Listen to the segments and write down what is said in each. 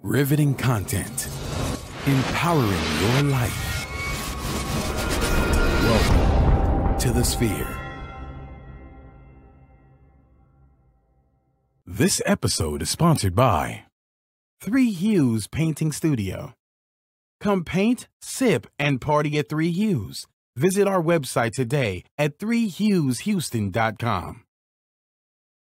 Riveting content. Empowering your life. Welcome to the Sphere. This episode is sponsored by 3 Hues Painting Studio. Come paint, sip, and party at 3 Hues. Visit our website today at 3hueshouston.com.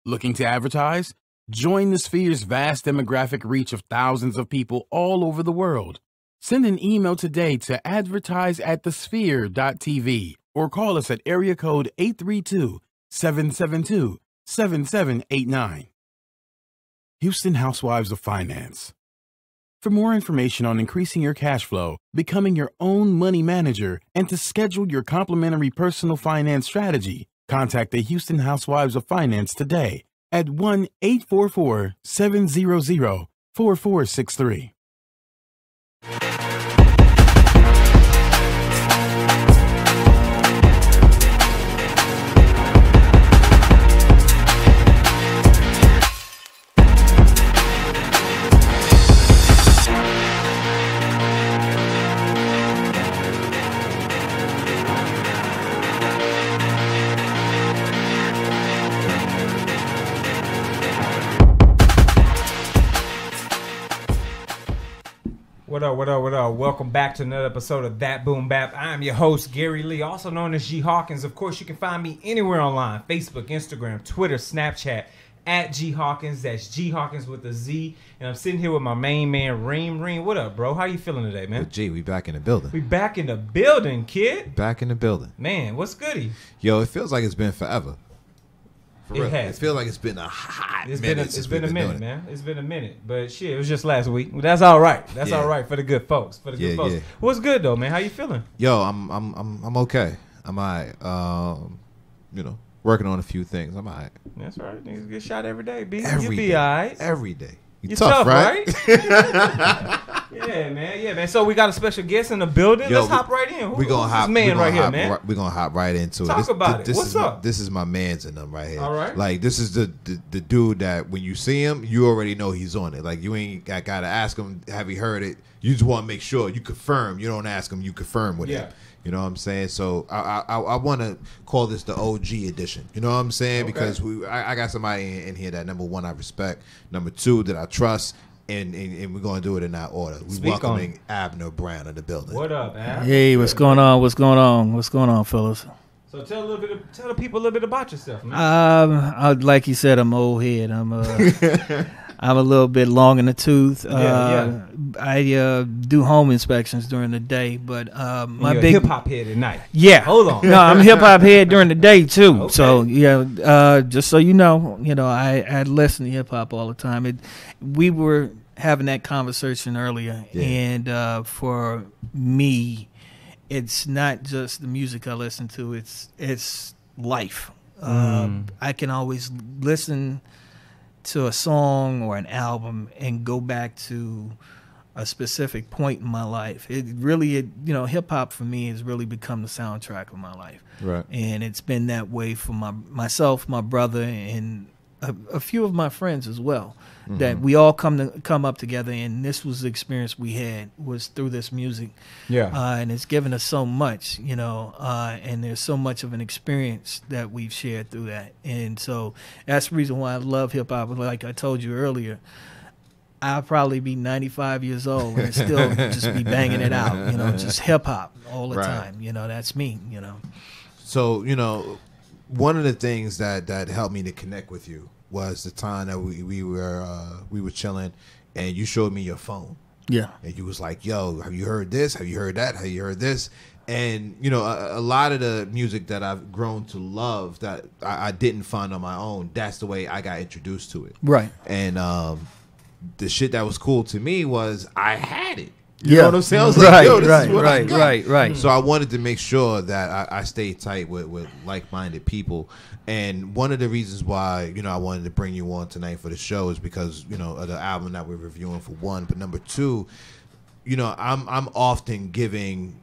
Looking to advertise? Join the Sphere's vast demographic reach of thousands of people all over the world. Send an email today to advertise@thesphere.tv or call us at area code 832-772-7789. Houston Housewives of Finance. For more information on increasing your cash flow, becoming your own money manager, and to schedule your complimentary personal finance strategy, contact the Houston Housewives of Finance today at 1-844-700-4463. What up? Welcome back to another episode of That Boom Bap. I'm your host, Gary Lee, also known as G Hawkins. Of course, you can find me anywhere online, Facebook, Instagram, Twitter, Snapchat, at G Hawkins. That's G Hawkins with a Z. And I'm sitting here with my main man, Reem. Reem, what up, bro? How you feeling today, man? Well, G, we back in the building. We back in the building, kid. Back in the building. Man, what's goody? Yo, it feels like it's been forever. It has. It feels like it's been a hot minute. It's been a minute, man. It's been a minute. But shit, it was just last week. That's all right. That's all right for the good folks. For the good folks. Yeah. What's good though, man? How you feeling? Yo, I'm okay. I'm alright. Working on a few things. I'm alright. That's right. Niggas get shot every day, B. You'll be alright. Every day. You're tough, right? Yeah, man. So we got a special guest in the building. Let's hop right in. Who's this man right here, man? We're gonna hop right into it. Talk about it. What's up? This is my man's in them right here. All right. Like this is the dude that when you see him, you already know he's on it. Like you ain't gotta ask him, have he heard it? You just want to make sure you confirm. You don't ask him, you confirm with him. You know what I'm saying? So I want to call this the OG edition. You know what I'm saying? Okay. Because I got somebody in here that, number one, I respect. Number two, that I trust. And we're going to do it in that order. We're welcoming Abner Brown in the building. What up, Ab? Hey, what's going on? What's going on, fellas? So tell the people a little bit about yourself, man. Like you said, I'm old head. I'm a little bit long in the tooth. I do home inspections during the day, but my you're big hip hop head at night. Yeah, hold on. No, I'm hip hop head during the day too. Okay. So just so you know, I listen to hip hop all the time. We were having that conversation earlier, and for me, it's not just the music I listen to. It's life. I can always listen to a song or an album and go back to a specific point in my life. Hip hop for me has really become the soundtrack of my life. Right. And it's been that way for myself, my brother, and a few of my friends as well. Mm-hmm. That we all come up together, and this was the experience we had was through this music. Yeah. And it's given us so much, and there's so much of an experience that we've shared through that. And so that's the reason why I love hip hop. Like I told you earlier, I'll probably be 95 years old and still just be banging it out, just hip hop all the time. That's me, So, one of the things that helped me to connect with you was the time that we were chilling, and you showed me your phone. Yeah. And you was like, "Yo, have you heard this? Have you heard that? Have you heard this?" And a lot of the music that I've grown to love that I didn't find on my own. That's the way I got introduced to it. Right. And the shit that was cool to me was I had it. You know what I'm saying? I was like, yo, this is what I got. Right. So I wanted to make sure that I stayed tight with like-minded people. And one of the reasons why, I wanted to bring you on tonight for the show is because, of the album that we're reviewing, for one. But number two, I'm often giving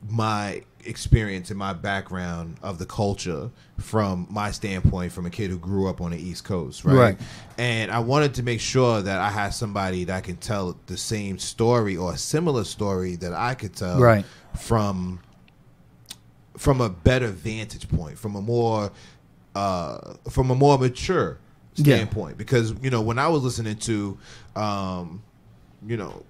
my experience and my background of the culture from my standpoint, from a kid who grew up on the East Coast, right? And I wanted to make sure that I had somebody that can tell the same story or a similar story that I could tell from a better vantage point, from a more mature standpoint. Because, you know, when I was listening to you know,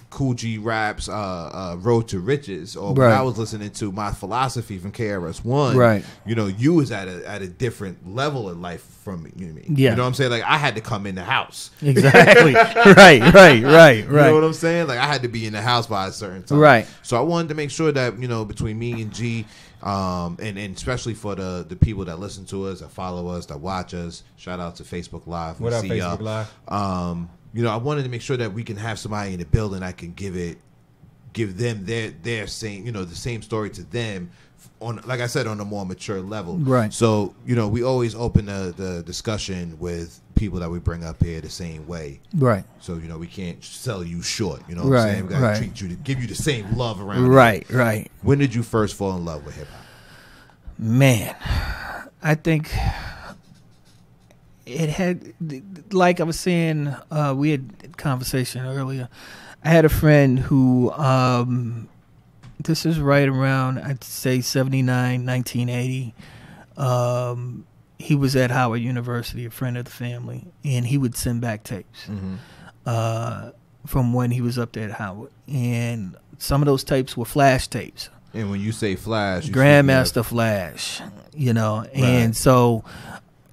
Kool G Rap's Road to Riches, or when I was listening to My Philosophy from KRS-One, you know, you was at a different level in life from me. You know what I mean? You know what I'm saying? Like, I had to come in the house. Exactly. right. You know what I'm saying? Like, I had to be in the house by a certain time. So I wanted to make sure that, you know, between me and G, and especially for the people that listen to us, that follow us, that watch us, shout out to Facebook Live. What up, Facebook Live? You know, I wanted to make sure that we can have somebody in the building I can give them their same, you know, the same story to them on, like I said, on a more mature level. So, you know, we always open the discussion with people that we bring up here the same way. So, you know, we can't sell you short. You know what I'm saying? We gotta treat you, to give you the same love around. Here. When did you first fall in love with hip hop? Man, I think it had, like I was saying, we had a conversation earlier. I had a friend who, this is right around, I'd say 79, 1980. He was at Howard University, a friend of the family, and he would send back tapes from when he was up there at Howard. And some of those tapes were flash tapes. And when you say flash, Grandmaster Flash, you know, and so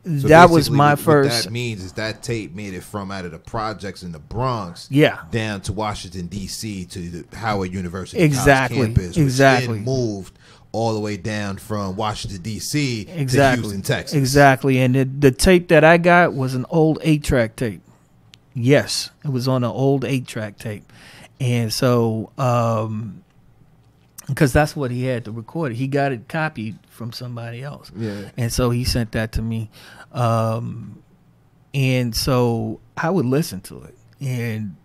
that was my first. What that means is that tape made it from out of the projects in the Bronx, down to Washington D.C. to the Howard University campus, which then moved all the way down from Washington D.C. to Houston, Texas. And the tape that I got was an old 8-track tape. Yes, it was on an old 8-track tape, and so because that's what he had to record it. He got it copied from somebody else. And so he sent that to me. And so I would listen to it. And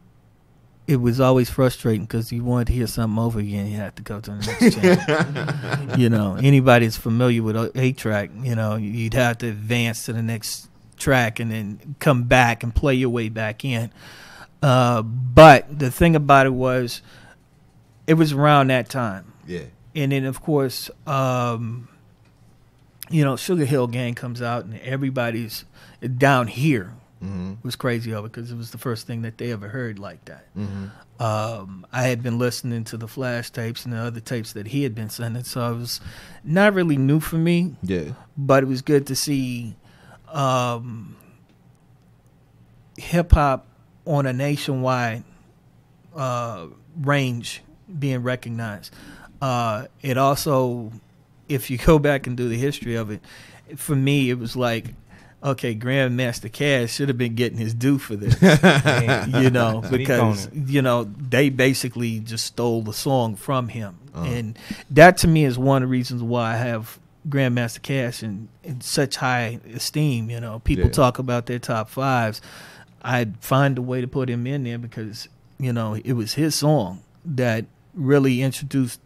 it was always frustrating because you wanted to hear something over again. You had to go to the next channel. You know, anybody that's familiar with 8-track, you know, you'd have to advance to the next track and then come back and play your way back in. But the thing about it was, it was around that time. And then, of course, you know, Sugar Hill Gang comes out and everybody's down here. Was crazy over because it was the first thing that they ever heard like that. I had been listening to the flash tapes and the other tapes that he had been sending, so it was not really new for me. But it was good to see hip hop on a nationwide range being recognized. It also, if you go back and do the history of it, for me, it was like, okay, Grandmaster Cash should have been getting his due for this, you know, because, you know, they basically just stole the song from him. And that, to me, is one of the reasons why I have Grandmaster Cash in such high esteem. You know, people talk about their top fives. I'd find a way to put him in there because, you know, it was his song that really introduced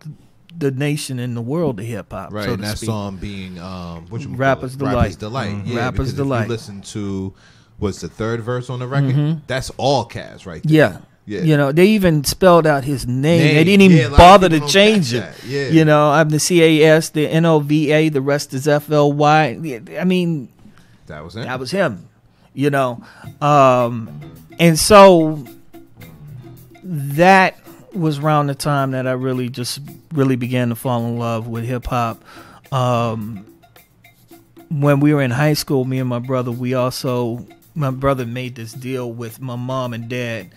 the nation and the world to hip hop. Right, so and that speak. song being Rapper's Delight. Rapper's Delight. Yeah, Rapper's Delight. If you listen to what's the third verse on the record, that's all Cash right there. Yeah. You know, they even spelled out his name. They didn't even bother to change it. You know, I'm the CAS, the NOVA, the rest is FLY. I mean, that was him. That was him. You know, and so that was around the time that I really began to fall in love with hip hop. When we were in high school, me and my brother, my brother made this deal with my mom and dad.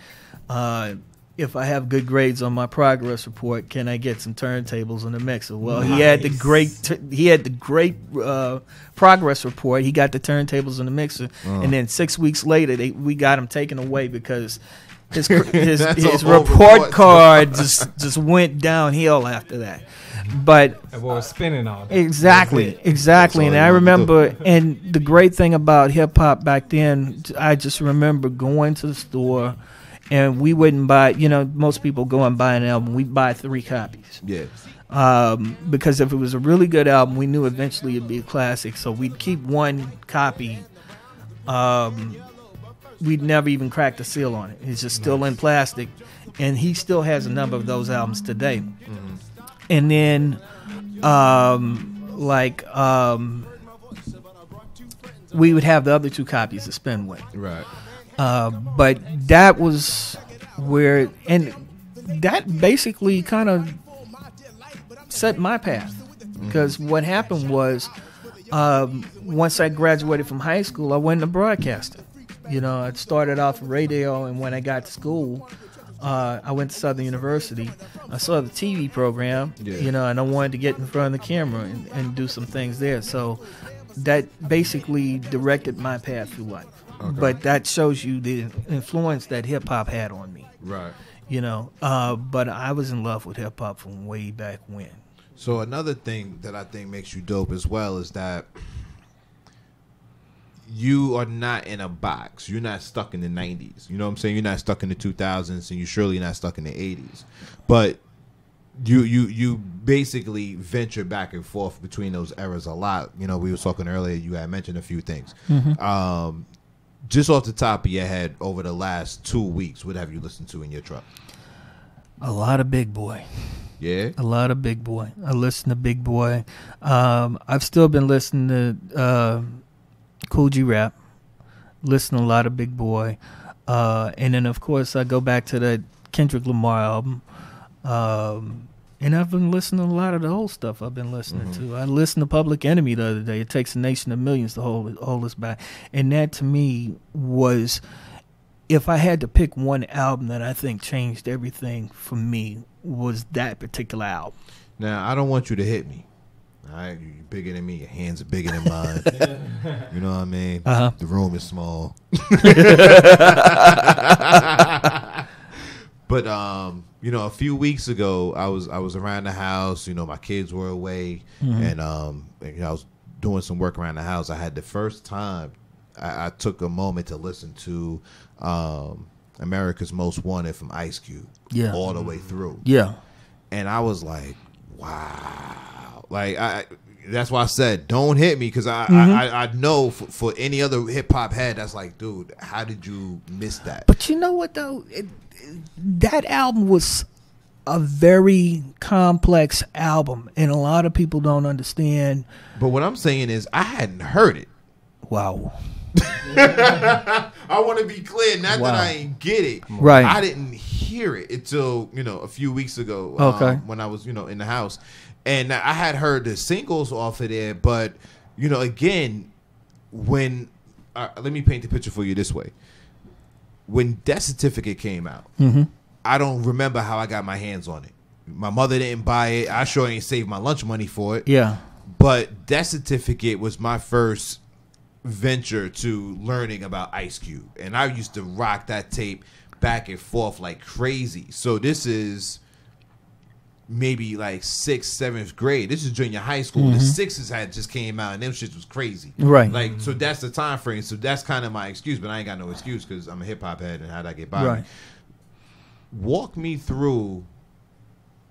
If I have good grades on my progress report, can I get some turntables in the mixer? Well, nice. he had the great progress report. He got the turntables in the mixer, and then 6 weeks later, we got him taken away because his report card just went downhill after that. But and what was spinning all day. Exactly. And I remember, and the great thing about hip hop back then, I just remember going to the store and we wouldn't buy. Most people go and buy an album. We buy 3 copies. Yeah. Because if it was a really good album, we knew eventually it'd be a classic. So we'd keep 1 copy. We'd never even crack the seal on it. It's just still in plastic, and he still has a number of those albums today. Mm-hmm. And then, we would have the other 2 copies to spend with. Right. But that was where, and that basically kind of set my path. Because what happened was, once I graduated from high school, I went into broadcasting. I started off radio, and when I got to school, I went to Southern University. I saw the TV program, and I wanted to get in front of the camera and do some things there. So that basically directed my path through life. Okay. But that shows you the influence that hip-hop had on me. Right. But I was in love with hip-hop from way back when. So another thing that I think makes you dope as well is that you are not in a box. You're not stuck in the 90s. You know what I'm saying? You're not stuck in the 2000s, and you're surely not stuck in the 80s. But you basically venture back and forth between those eras a lot. We were talking earlier. You had mentioned a few things. Mm-hmm. Just off the top of your head, over the last 2 weeks, what have you listened to in your truck? A lot of Big Boy. Yeah? A lot of Big Boy. I listen to Big Boy. I've still been listening to Kool G Rap. Listen to a lot of Big Boy. And then, of course, I go back to that Kendrick Lamar album. And I've been listening to a lot of the old stuff I've been listening to. I listened to Public Enemy the other day. It Takes a Nation of Millions to hold us back. And that, to me, was, if I had to pick one album that I think changed everything for me, was that particular album. Now, I don't want you to hit me. All right, you're bigger than me. Your hands are bigger than mine. You know what I mean? Uh-huh. The room is small. But a few weeks ago, I was around the house. My kids were away, and I was doing some work around the house. I had the first time I took a moment to listen to America's Most Wanted from Ice Cube, all the way through. Yeah, and I was like, wow, that's why I said don't hit me, because I know for any other hip hop head that's like, dude, how did you miss that? But you know what though, that album was a very complex album, and a lot of people don't understand. But what I'm saying is, I hadn't heard it. Wow. I want to be clear, not that I ain't get it. Right. I didn't hear it until a few weeks ago. When I was in the house, and I had heard the singles off of there. But again, when let me paint the picture for you this way. When Death Certificate came out, I don't remember how I got my hands on it. My mother didn't buy it. I sure ain't saved my lunch money for it. Yeah. But Death Certificate was my first venture to learning about Ice Cube. And I used to rock that tape back and forth like crazy. So this is maybe like 6th, 7th grade. This is junior high school. The 6s had just came out, and them shit was crazy. Right. So that's the time frame. So that's kind of my excuse, but I ain't got no excuse because I'm a hip hop head, and how'd I get by? Right. Walk me through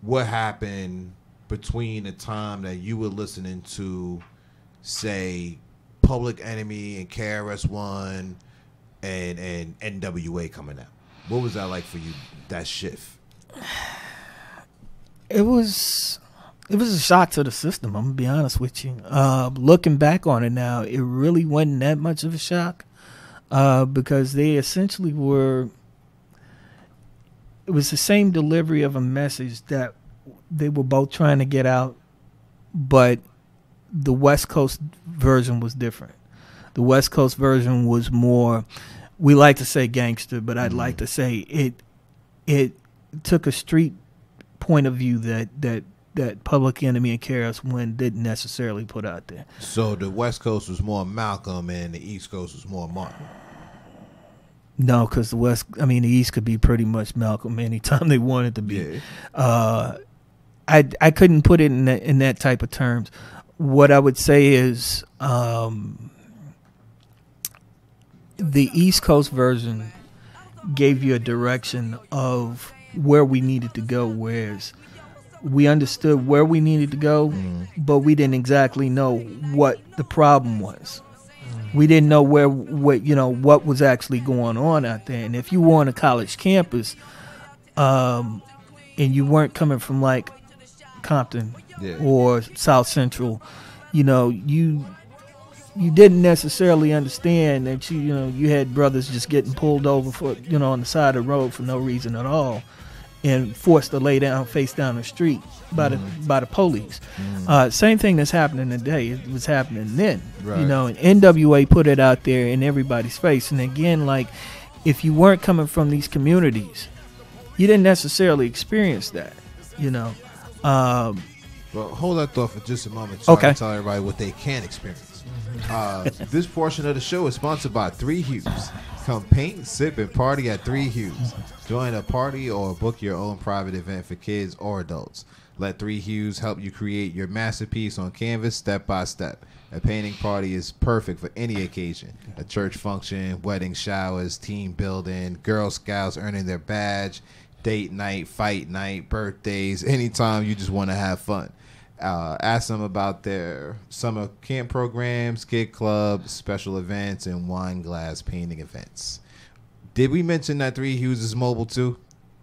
what happened between the time that you were listening to, say, Public Enemy and KRS-One and NWA coming out. What was that like for you, that shift? It was a shock to the system, I'm going to be honest with you. Looking back on it now, it really wasn't that much of a shock because they essentially were... It was the same delivery of a message that they were both trying to get out, but the West Coast version was different. The West Coast version was more, we like to say gangster, but I'd like to say it took a street point of view that Public Enemy and KRS-One didn't necessarily put out there. So the West Coast was more Malcolm and the East Coast was more Martin. No, because the East could be pretty much Malcolm anytime they wanted to be. Yeah. I couldn't put it in that type of terms. What I would say is the East Coast version gave you a direction of where we needed to go, whereas we understood where we needed to go, but we didn't exactly know what the problem was. We didn't know what was actually going on out there. And if you were on a college campus, and you weren't coming from like Compton or South Central, you didn't necessarily understand that you had brothers just getting pulled over for on the side of the road for no reason at all, and forced to lay down face down the street by the police. Same thing that's happening today. It was happening then. Right. And NWA put it out there in everybody's face. And again, like, if you weren't coming from these communities, you didn't necessarily experience that. Well, hold that thought for just a moment. So I can tell everybody what they can experience. This portion of the show is sponsored by 3 Hues. Come paint, sip, and party at 3 Hues. Join a party or book your own private event for kids or adults. Let 3 Hues help you create your masterpiece on canvas step by step. A painting party is perfect for any occasion. A church function, wedding showers, team building, Girl Scouts earning their badge, date night, fight night, birthdays, anytime you just want to have fun. Ask them about their summer camp programs, kid clubs, special events, and wine glass painting events. Did we mention that 3 Hues is mobile too?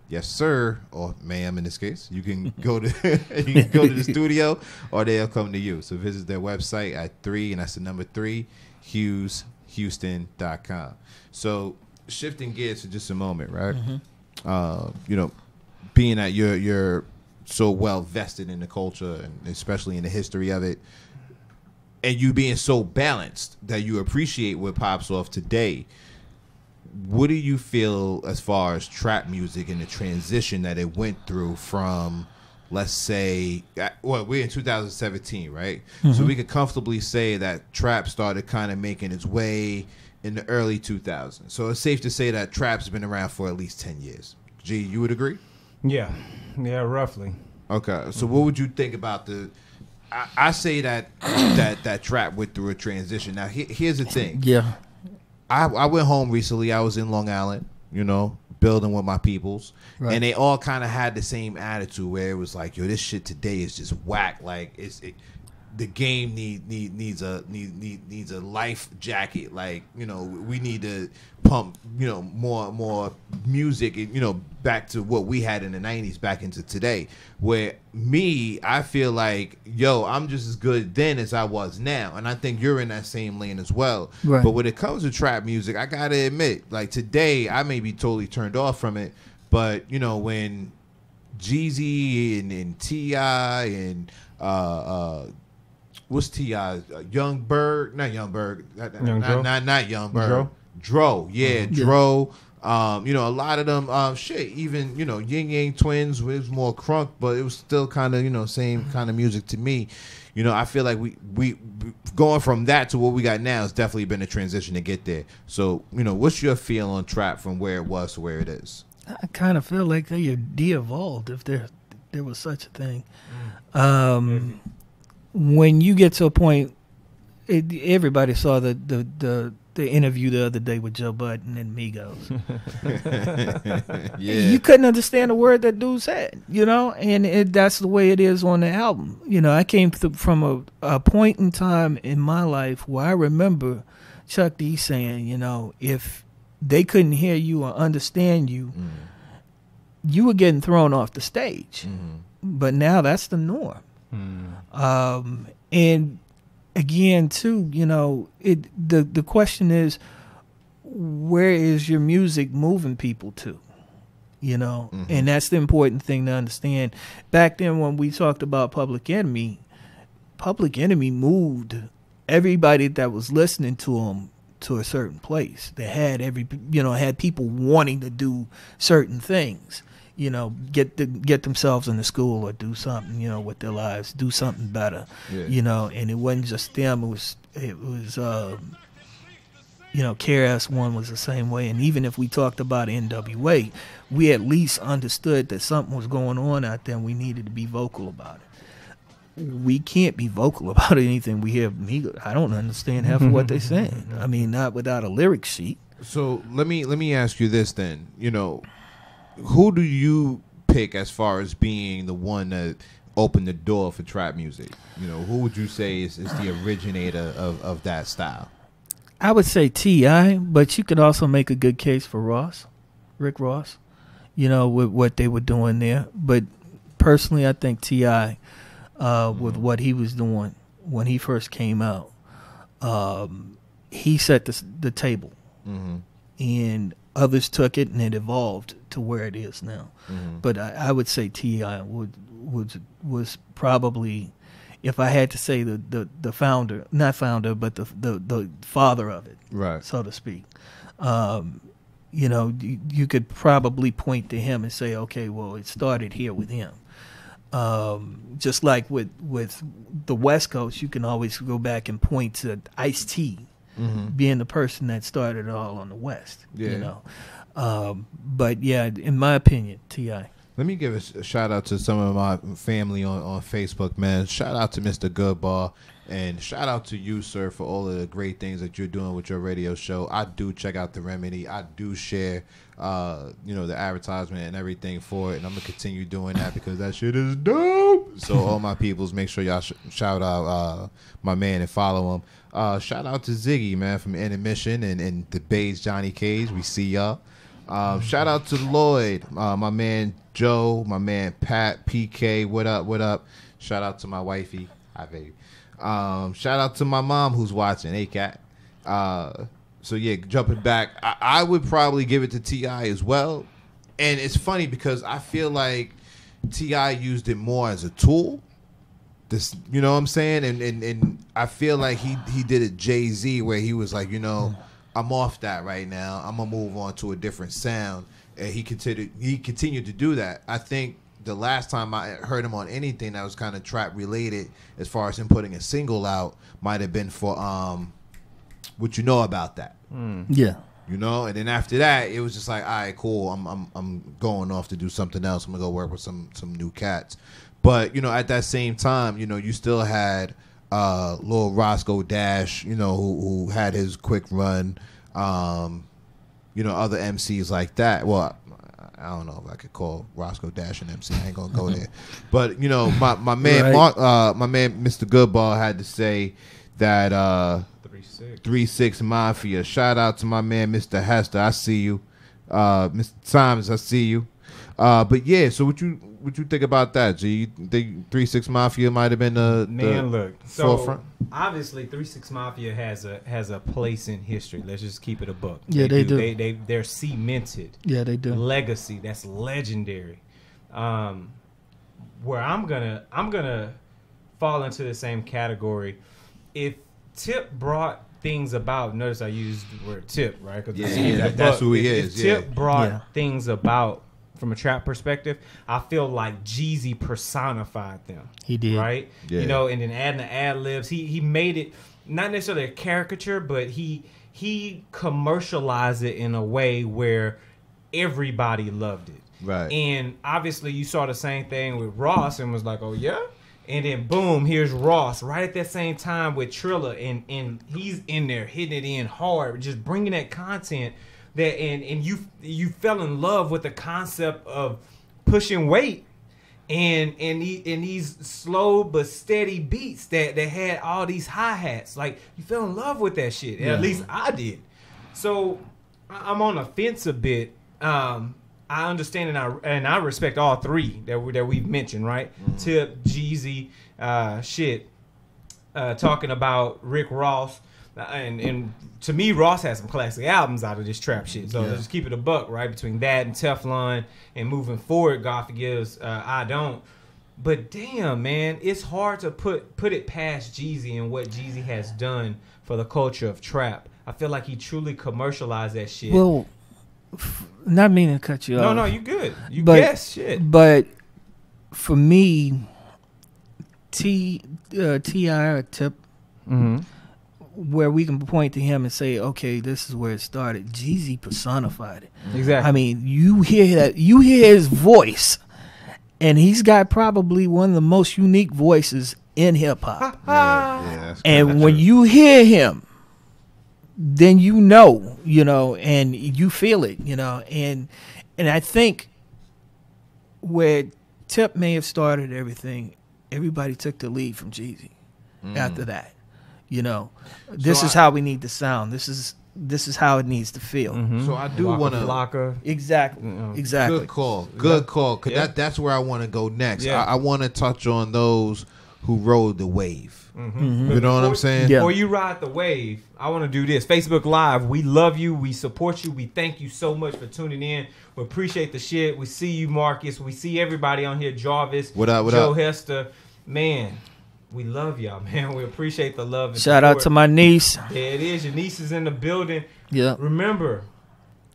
Yes, sir, or ma'am in this case. You can go to the studio, or they'll come to you. So visit their website at 3, and that's the number 3, HughesHouston.com. So shifting gears for just a moment, right? Being that you're so well vested in the culture, and especially in the history of it, and you being so balanced that you appreciate what pops off today, what do you feel as far as trap music and the transition that it went through from, let's say, well, we're in 2017, right? So we could comfortably say that trap started kind of making its way in the early 2000s. So it's safe to say that trap's been around for at least 10 years. G, you would agree? Yeah, roughly. Okay, so what would you think about I say that trap went through a transition. Now, here's the thing. Yeah. I went home recently. I was in Long Island, building with my peoples. Right. And they all kind of had the same attitude where it was like, yo, this shit today is just whack. Like, the game needs a life jacket. Like, we need to pump, more music, back to what we had in the 90s back into today. Where I feel like, yo, I'm just as good then as I was now. And I think you're in that same lane as well. Right. But when it comes to trap music, I got to admit, like today, I may be totally turned off from it. But, when Jeezy and T.I. and what's T.I.'s? Young Berg? Not Young Berg. Not Young Berg. Dro. Yeah, Dro. A lot of them, even, Yin Yang Twins was more crunk, but it was still kind of, same kind of music to me. I feel like we going from that to what we got now has definitely been a transition to get there. So, what's your feel on trap from where it was to where it is? I kind of feel like they de-evolved, if there was such a thing. When you get to a point, everybody saw the interview the other day with Joe Budden and Migos. Yeah. You couldn't understand a word that dude said, and that's the way it is on the album. I came from a point in time in my life where I remember Chuck D saying, if they couldn't hear you or understand you, you were getting thrown off the stage. But now that's the norm. And again, too, the question is, where is your music moving people to? And that's the important thing to understand. Back then, when we talked about Public Enemy moved everybody that was listening to them to a certain place. They had had people wanting to do certain things. Get themselves into school or do something, with their lives, do something better, and it wasn't just them. It was KRS-One was the same way. And even if we talked about NWA, we at least understood that something was going on out there and we needed to be vocal about it. We can't be vocal about anything we hear. I don't understand half of what they're saying. I mean, not without a lyric sheet. So let me ask you this then. You know, who do you pick as far as being the one that opened the door for trap music? You know, who would you say is the originator of that style? I would say T.I., but you could also make a good case for Rick Ross, you know, with what they were doing there. But personally, I think T.I., with what he was doing when he first came out, he set the table. Mm-hmm. And others took it, and it evolved to where it is now. Mm-hmm. But I would say T.I. was probably, if I had to say the founder, not founder, but the father of it, Right, so to speak. You know, you could probably point to him and say, okay, well, it started here with him. Just like with the West Coast, you can always go back and point to Ice-T. mm-hmm. being the person that started it all on the West, Yeah. you know. But yeah, in my opinion, T.I. Let me give a shout out to some of my family on Facebook, man. Shout out to Mr. Goodbar, and shout out to you, sir, for all of the great things that you're doing with your radio show. I do check out The Remedy. I do share, you know, the advertisement and everything for it, and I'm gonna continue doing that because that shit is dope. So all my peoples, make sure y'all shout out my man and follow him. Shout out to Ziggy, man, from Intermission and the Bays Johnny Cage. We see y'all. Shout out to Lloyd, my man Joe, my man Pat, PK. What up? What up? Shout out to my wifey. Hi, baby. Shout out to my mom who's watching. Hey, cat. So yeah, jumping back, I would probably give it to T.I. as well. And it's funny because I feel like T.I. used it more as a tool. This, you know what I'm saying? And I feel like he did it Jay-Z where he was like, you know, I'm off that right now. I'm gonna move on to a different sound. And he continued to do that. I think the last time I heard him on anything that was kind of trap related, as far as him putting a single out, might have been for What You Know About That. Yeah. You know, and then after that, it was just like, all right, cool. I'm going off to do something else. I'm gonna go work with some new cats. But you know, at that same time, you know, you still had Lil Roscoe Dash, you know, who had his quick run. You know, other MCs like that. Well, I don't know if I could call Roscoe Dash an MC. I ain't gonna go there. But you know, my man, Right. Mark, my man, Mr. Goodball had to say that 3-6 Mafia. Shout out to my man, Mr. Hester. I see you, Mr. Simons. I see you. But yeah, so what you think about that? G? You think 3-6 Mafia might have been the Look, so forefront? obviously 3-6 Mafia has a place in history. Let's just keep it a buck. Yeah, they do. They're cemented. Yeah, they do. Legacy that's legendary. Where I'm gonna fall into the same category. If Tip brought things about, notice I used the word Tip, right? That's who he is. If Tip brought things about from a trap perspective, I feel like Jeezy personified them. He did. Right? Yeah. You know, and then adding the ad-libs, he made it not necessarily a caricature, but he commercialized it in a way where everybody loved it. Right. And obviously you saw the same thing with Ross and was like, oh yeah? And then boom, here's Ross right at that same time with Trilla, and he's in there hitting it in hard, just bringing that content that and you fell in love with the concept of pushing weight and these slow but steady beats that had all these hi-hats. Like, you fell in love with that shit. At least I did. So I'm on the fence a bit. I understand and I respect all three that we've mentioned, right? Mm-hmm. Tip, Jeezy, talking about Rick Ross. And to me, Ross has some classic albums out of this trap shit. So just keep it a buck, right? Between that and Teflon and moving forward, God Forgives, I Don't. But damn, man, it's hard to put it past Jeezy and what Jeezy has done for the culture of trap. I feel like he truly commercialized that shit. Well, not meaning to cut you off. No, you good. You guess shit. But for me, T.I. or Tip, where we can point to him and say, okay, this is where it started. Jeezy personified it. Exactly. I mean, you hear his voice, and he's got probably one of the most unique voices in hip hop. Yeah, and when you hear him, then you know, and you feel it, and I think where Tip may have started everything, everybody took the lead from Jeezy after that. This is how we need to sound. This is how it needs to feel. So I do want to exactly. Good call. Cause that's where I want to go next. Yeah. I want to touch on those who rode the wave. Mm-hmm. You know what I'm saying? Yeah. Before you ride the wave, I want to do this. Facebook Live, we love you. We support you. We thank you so much for tuning in. We appreciate the shit. We see you, Marcus. We see everybody on here. Jarvis, What up? Joe Hester. Man, we love y'all, man. We appreciate the love. And Shout out to my niece. There it is. Your niece is in the building. Yeah. Remember,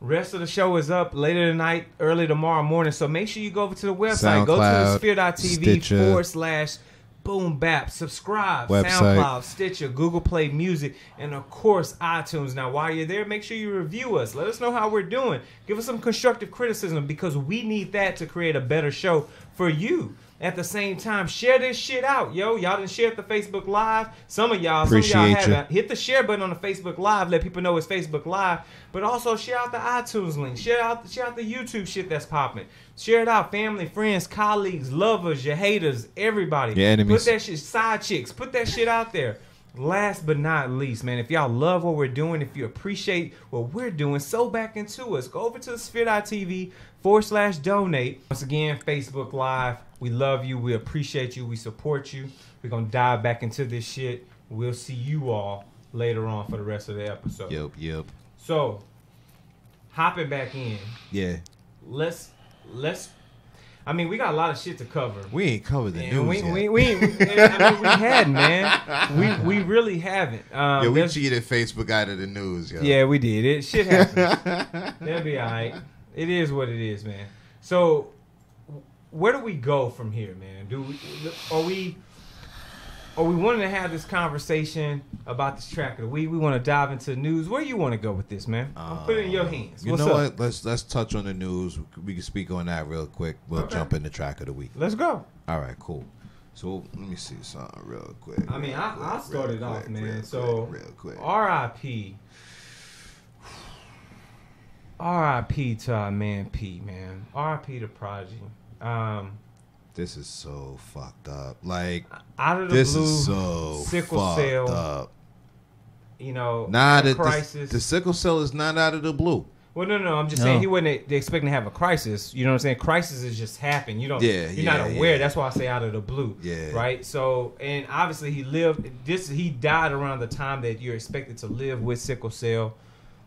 rest of the show is up later tonight, early tomorrow morning. So make sure you go over to the website. Go to the sphere.tv/ Boom Bap. Subscribe. Website. SoundCloud, Stitcher, Google Play Music, and of course iTunes. Now, while you're there, make sure you review us. Let us know how we're doing. Give us some constructive criticism because we need that to create a better show for you. At the same time, share this shit out, yo. Y'all didn't share it the Facebook Live. Some of y'all haven't. Hit the share button on the Facebook Live. Let people know it's Facebook Live. But also share out the iTunes link. Share out the YouTube shit that's popping. Share it out, family, friends, colleagues, lovers, your haters, everybody. Your enemies. Put that shit, side chicks. Put that shit out there. Last but not least, man, if y'all love what we're doing, if you appreciate what we're doing, so back into us. Go over to the sphere.tv/donate. Once again, Facebook Live. We love you. We appreciate you. We support you. We're going to dive back into this shit. We'll see you all later on for the rest of the episode. Yep. So, hopping back in. Yeah. Let's. I mean, we got a lot of shit to cover. We ain't covered the And news yet. we hadn't, man. We really haven't. We cheated Facebook out of the news, yo. Yeah, we did. It shit happens. That'll be all right. It is what it is, man. So, where do we go from here, man? Are we wanting to have this conversation about this track of the week? We want to dive into the news. Where you want to go with this, man? I'll put it in your hands. What's up? What? Let's touch on the news. We can speak on that real quick. We'll jump in the track of the week. Let's go. All right, cool. So let me see something real quick. I mean, I'll start it off, man. Real quick. R.I.P. R.I.P. to our man P, man. R.I.P. to Prodigy. This is so fucked up. Like, out of the this blue, is so sickle fucked cell, up. The crisis. The sickle cell is not out of the blue. Well, no. I'm just saying he wasn't expecting to have a crisis. You know what I'm saying? Crisis is just happen. You don't. Yeah, you're not aware. Yeah. That's why I say out of the blue. Yeah. Right. So, and obviously he lived. He died around the time that you're expected to live with sickle cell.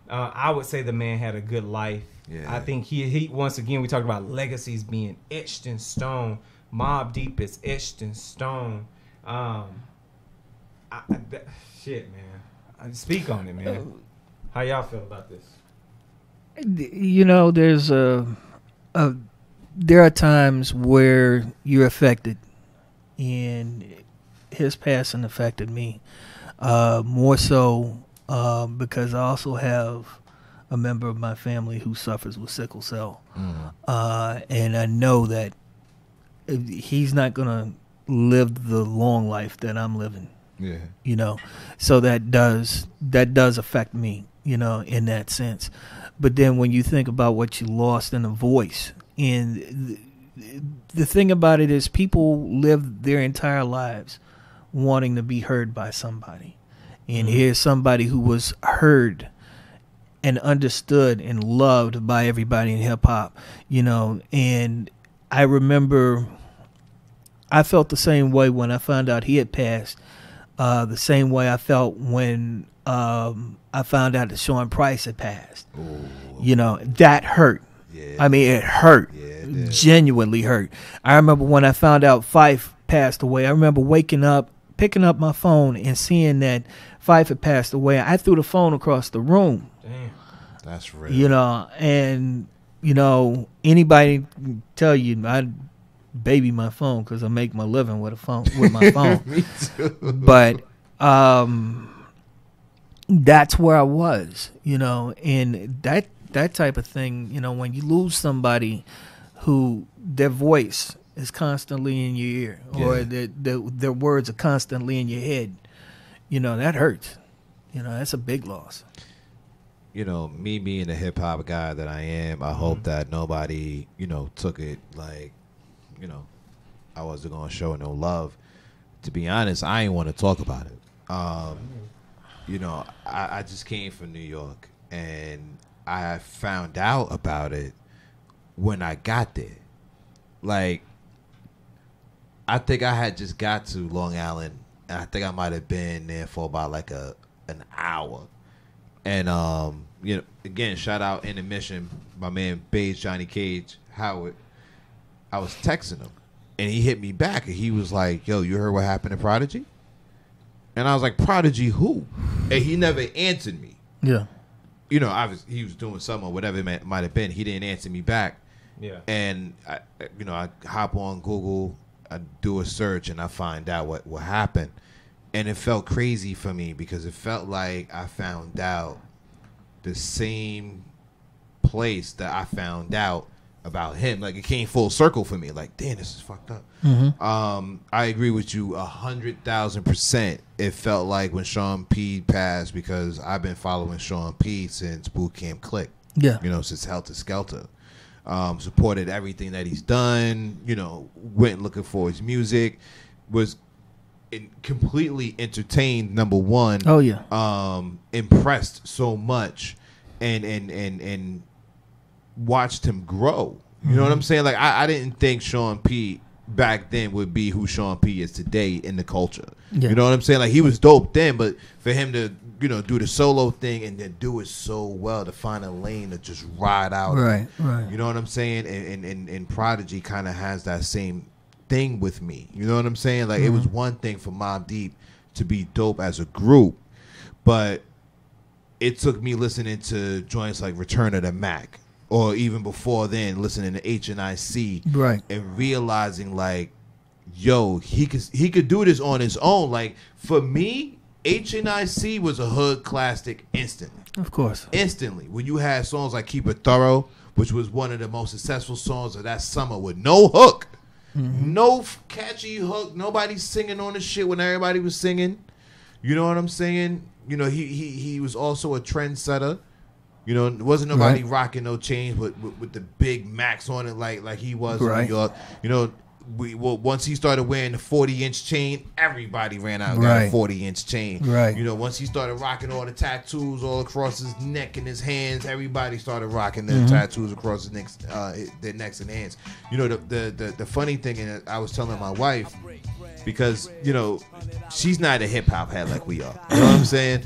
I would say the man had a good life. Yeah. I think he once again we talked about legacies being etched in stone. Mobb Deep is etched in stone. Shit, man. Speak on it, man. How y'all feel about this? There's there are times where you're affected, and his passing affected me more so because I also have a member of my family who suffers with sickle cell, and I know that he's not gonna live the long life that I'm living. Yeah. So that does affect me, in that sense. But then when you think about what you lost in a voice, and the thing about it is people live their entire lives wanting to be heard by somebody. And here's somebody who was heard and understood and loved by everybody in hip hop, and I remember I felt the same way when I found out he had passed, the same way I felt when I found out that Sean Price had passed. Ooh. That hurt. Yeah. I mean, it hurt. Yeah, it did. Genuinely hurt. I remember when I found out Phife passed away, I remember waking up, picking up my phone and seeing that Phife had passed away. I threw the phone across the room. Damn. That's real. And anybody can tell you I baby my phone because I make my living with my phone. Me too. But that's where I was, and that type of thing, when you lose somebody who their voice is constantly in your ear or their words are constantly in your head, that hurts. That's a big loss. you know, me being the hip hop guy that I am, I hope that nobody, you know, took it like, you know, I wasn't gonna show no love. To be honest, I ain't want to talk about it. You know, I just came from New York, and I found out about it when I got there. Like, I think I had just got to Long Island, and I think I might have been there for about like an hour. And you know, again, shout out Intermission, my man Beige Johnny Cage Howard. I was texting him, and he hit me back, and he was like, "Yo, you heard what happened to Prodigy?" And I was like, "Prodigy who?" And he never answered me. Yeah. You know, he was doing something or whatever it might have been. He didn't answer me back. Yeah. And I hop on Google, I do a search, and I find out what happened. And it felt crazy for me because it felt like I found out the same place that I found out about him. Like, it came full circle for me. Like, damn, this is fucked up. I agree with you 100,000%. It felt like when Sean P passed, because I've been following Sean P since Boot Camp Click. Yeah. You know, since Helter Skelter. Supported everything that he's done. You know, went looking for his music. Was completely entertained, number one. Oh yeah. Impressed so much, and watched him grow. You know what I'm saying? Like, I didn't think Sean P back then would be who Sean P is today in the culture. Yeah. You know what I'm saying? Like, he was dope then, but for him to, you know, do the solo thing and then do it so well, to find a lane to just ride out. Right. You know what I'm saying? And Prodigy kind of has that same thing with me. You know what I'm saying? Like, it was one thing for Mobb Deep to be dope as a group, but it took me listening to joints like Return of the Mac, or even before then listening to H&IC, Right. and realizing like, yo, he could do this on his own. Like, for me, H&IC was a hood classic instantly. Of course. Instantly. When you had songs like Keep It Thorough, which was one of the most successful songs of that summer with no hook. No catchy hook. Nobody singing on the shit when everybody was singing. You know what I'm saying? You know, he was also a trendsetter. You know, wasn't nobody rocking no chains with the big Max on it like he was in New York. You know, once he started wearing the 40-inch chain, everybody ran out and got a 40-inch chain. Right. You know, once he started rocking all the tattoos all across his neck and his hands, everybody started rocking the tattoos across his necks, their necks and hands. You know, the funny thing, and I was telling my wife, because, you know, she's not a hip-hop head like we are. You know what I'm saying?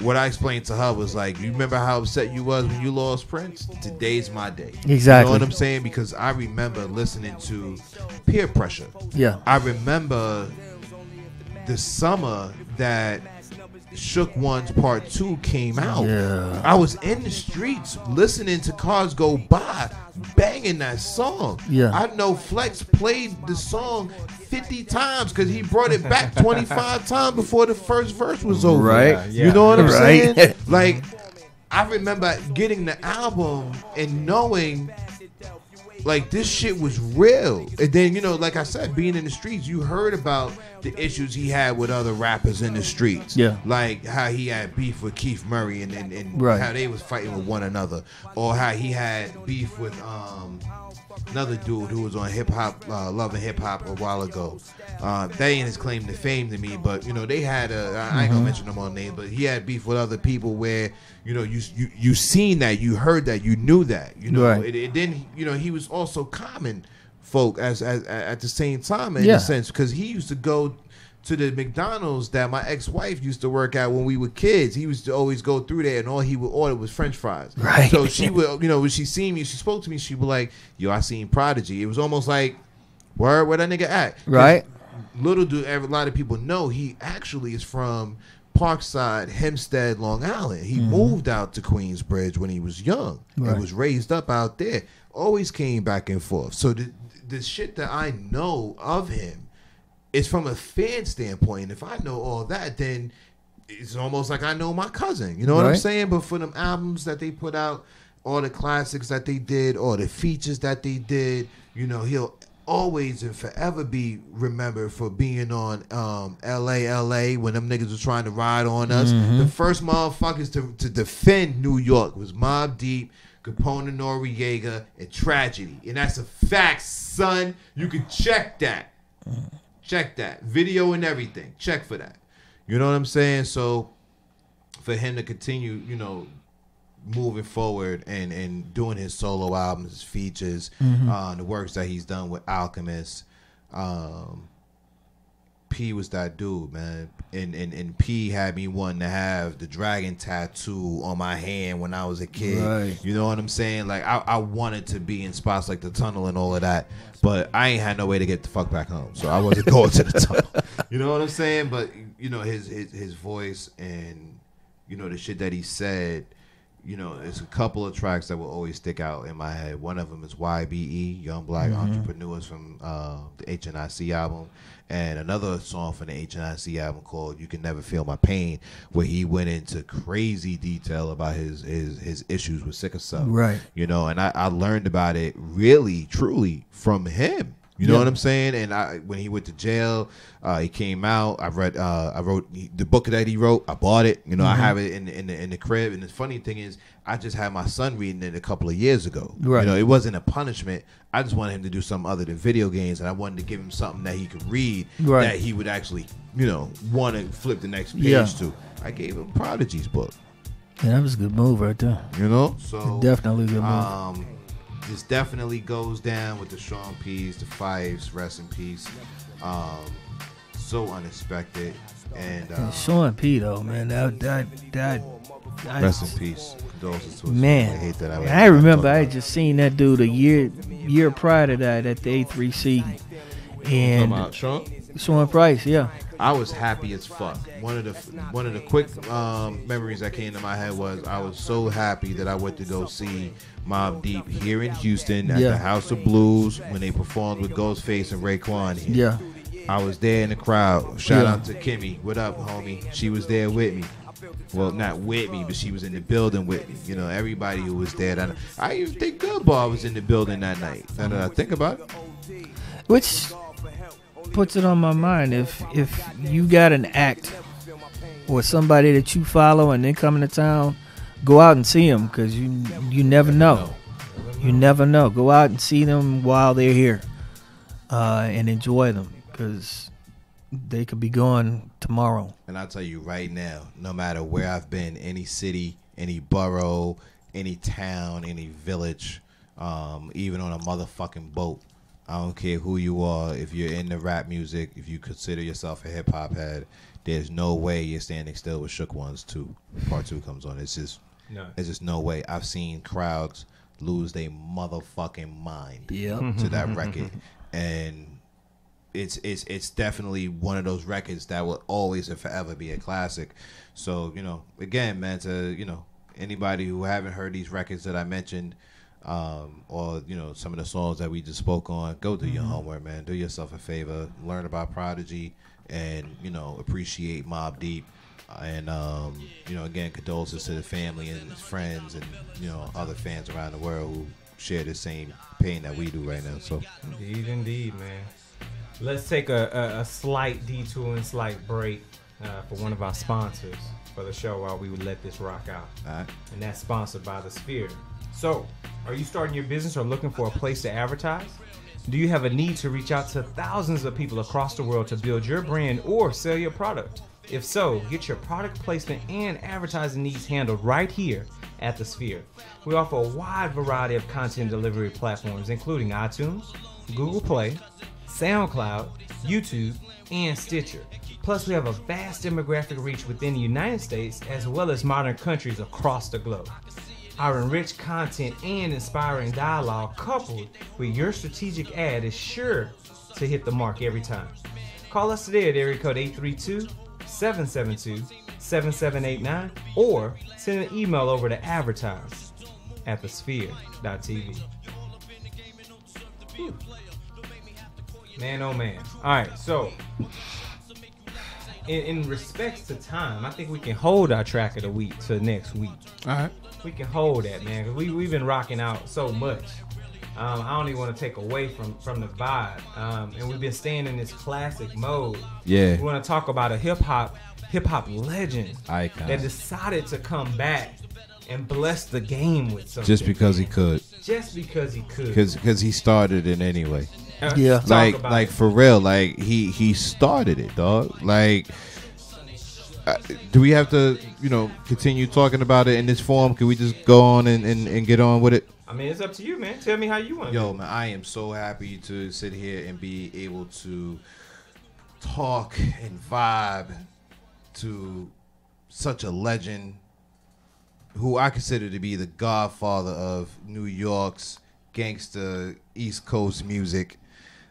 What I explained to her was like, you remember how upset you was when you lost Prince? Today's my day. Exactly. You know what I'm saying? Because I remember listening to Peer Pressure. Yeah. I remember the summer that Shook One's Part 2 came out. Yeah. I was in the streets listening to cars go by, banging that song. Yeah. I know Flex played the song 50 times because he brought it back 25 times before the first verse was over. Right. You know what I'm saying? Like, I remember getting the album and knowing, like, this shit was real. And then, you know, like I said, being in the streets, you heard about the issues he had with other rappers in the streets. Yeah. Like how he had beef with Keith Murray and how they was fighting with one another. Or how he had beef with another dude who was on hip hop, Love and Hip Hop a while ago. They ain't his claim to fame to me, but you know, they had I ain't gonna mention them on name, but he had beef with other people where, you know, you seen that, you heard that, you knew that, you know. It didn't, you know, he was also common folk as at the same time in a sense, because he used to go to the McDonald's that my ex-wife used to work at when we were kids. He used to always go through there, and all he would order was French fries. Right. So she would, you know, when she seen me, she spoke to me, she would be like, yo, I seen Prodigy. It was almost like, where that nigga at? Right. Little do a lot of people know, he actually is from Parkside, Hempstead, Long Island. He moved out to Queensbridge when he was young. Right. And was raised up out there. Always came back and forth. So the shit that I know of him is from a fan standpoint. And if I know all that, then it's almost like I know my cousin. You know what I'm saying? But for them albums that they put out, all the classics that they did, or the features that they did, you know, he'll always and forever be remembered for being on LA when them niggas was trying to ride on us. The first motherfuckers to defend New York was Mobb Deep, Capone Noriega, and Tragedy. And that's a fact, son. You can check that. Check that. Video and everything. Check for that. You know what I'm saying? So for him to continue, you know, moving forward and doing his solo albums, his features, the works that he's done with Alchemist, P was that dude, man. And P had me wanting to have the dragon tattoo on my hand when I was a kid. Right. You know what I'm saying? Like I wanted to be in spots like the tunnel and all of that, but I ain't had no way to get the fuck back home, so I wasn't going to the tunnel. You know what I'm saying? But you know his voice and you know the shit that he said. You know, there's a couple of tracks that will always stick out in my head. One of them is YBE, Young Black Entrepreneurs from the HNIC album. And another song from the HNIC album called You Can Never Feel My Pain, where he went into crazy detail about his issues with sickle cell. Right. You know, and I learned about it really, truly from him. You know what I'm saying? And when he went to jail, he came out. I wrote the book that he wrote. I bought it. You know, I have it in the crib. And the funny thing is, I just had my son reading it a couple of years ago. Right. You know, it wasn't a punishment. I just wanted him to do something other than video games, and I wanted to give him something that he could read that he would actually, you know, want to flip the next page to. I gave him Prodigy's book. Yeah, that was a good move right there. You know, so Definitely a good move. This definitely goes down with the Sean P's, the Fifes, rest in peace. So unexpected. And Sean P though, man, that rest in peace. Condolences to his man. family. I hate that. I remember I had just seen that dude a year prior to that at the A3C, and Sean Price, yeah. I was happy as fuck. One of the quick memories that came to my head was I was so happy that I went to go see Mobb Deep here in Houston at the House of Blues when they performed with Ghostface and Raekwon here. Yeah. I was there in the crowd. Shout out to Kimmy. What up, homie? She was there with me. Well, not with me, but she was in the building with me. You know, everybody who was there. I even think Goodbar was in the building that night. Now that I think about it. Which puts it on my mind, if you got an act or somebody that you follow and they come into town, go out and see them, because you never know. You never know. Go out and see them while they're here, and enjoy them, because they could be gone tomorrow. And I'll tell you right now, no matter where I've been, any city, any borough, any town, any village, even on a motherfucking boat, I don't care who you are. If you're into rap music, if you consider yourself a hip hop head, there's no way you're standing still with Shook Ones 2. Part 2 comes on. It's just no way. I've seen crowds lose their motherfucking mind to that record, and it's definitely one of those records that will always and forever be a classic. So, you know, again, man, to, you know, anybody who haven't heard these records that I mentioned, or, you know, some of the songs that we just spoke on, go do your homework, man. Do yourself a favor. Learn about Prodigy and, you know, appreciate Mobb Deep. And, you know, again, condolences to the family and his friends and, you know, other fans around the world who share the same pain that we do right now. So, Indeed, man. Let's take a slight detour and slight break for one of our sponsors for the show while we would let this rock out. all right. And that's sponsored by The Sphere. So, are you starting your business or looking for a place to advertise? Do you have a need to reach out to thousands of people across the world to build your brand or sell your product? If so, get your product placement and advertising needs handled right here at The Sphere. We offer a wide variety of content delivery platforms, including iTunes, Google Play, SoundCloud, YouTube, and Stitcher. Plus, we have a vast demographic reach within the United States as well as modern countries across the globe. Our enriched content and inspiring dialogue coupled with your strategic ad is sure to hit the mark every time. Call us today at area code 832-772-7789 or send an email over to advertise@thesphere.tv. Man, oh man. All right, so in respects to time, I think we can hold our track of the week to next week. All right. We can hold that, man, because we've been rocking out so much. I don't even want to take away from the vibe. And we've been staying in this classic mode. Yeah. We want to talk about a hip hop legend Icon. that decided to come back and bless the game with something. Just because he could. Just because he could. Because he started it anyway. Yeah. Like for real, like he started it, dog. Like, do we have to, continue talking about it in this form? Can we just go on and get on with it? I mean, it's up to you, man. Tell me how you want to. Yo, man, I am so happy to sit here and be able to talk and vibe to such a legend who I consider to be the godfather of New York's gangster East Coast music.